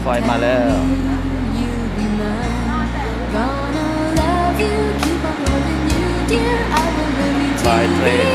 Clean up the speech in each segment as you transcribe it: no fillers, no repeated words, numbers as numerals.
ไฟมาแล้วไฟเทรน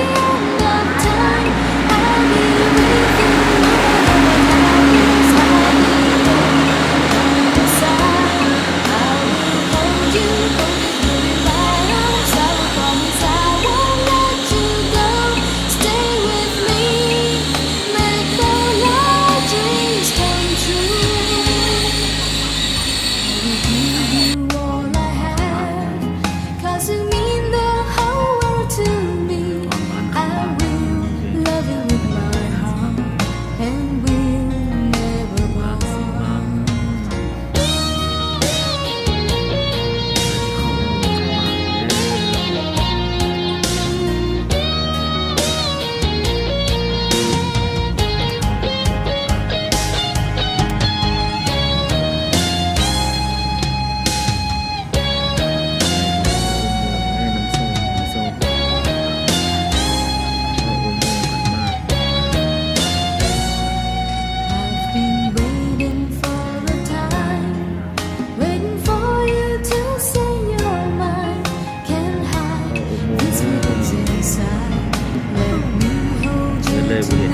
เลยบุเรียน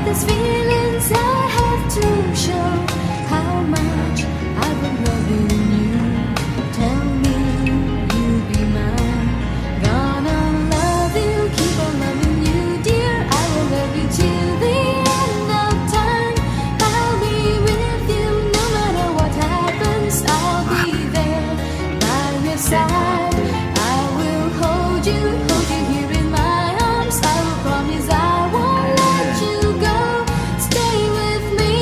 These feelings I have to show how much I've been loving you. Tell me you'll be mine. Gonna love you, keep on loving you, dear. I will love you till the end of time. I'll be with you no matter what happens. I'll be there by your side. I will hold you here in my arms. I will promise I won't let you go. Stay with me,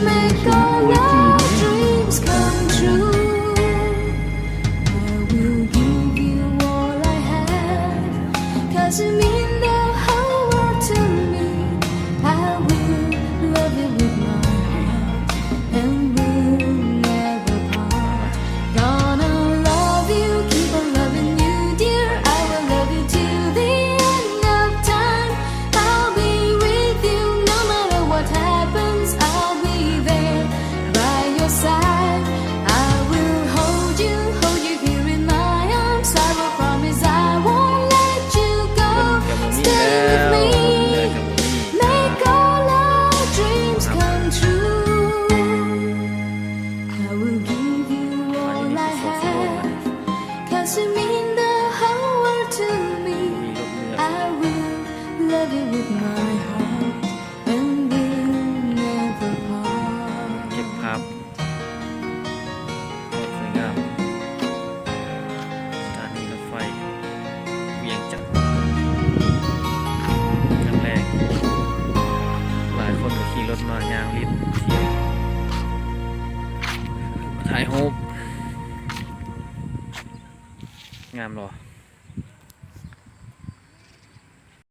make all our dreams come true. I will give you all I have, 'cause you mean the whole world to me. I will love you with my heart, and we'll never part. Gonna love you, keep on loving you, dear. I will love you till the end of time. I'll be with you no matter what happens. I'll be there by your side. I will hold you here in my arms. I will promise I won't let you go. Stay with me, make all our dreams come true. I will give you all I have, 'cause you mean the whole world to me. I will love you with my heart, and we'll never part. เก็บภาพสวยงามสถานีรถไฟเวียงจันทร์ครั้งแรกหลายคนก็ขี่รถมายางลิบเที่ยวถ่ายรูปงามเหรอ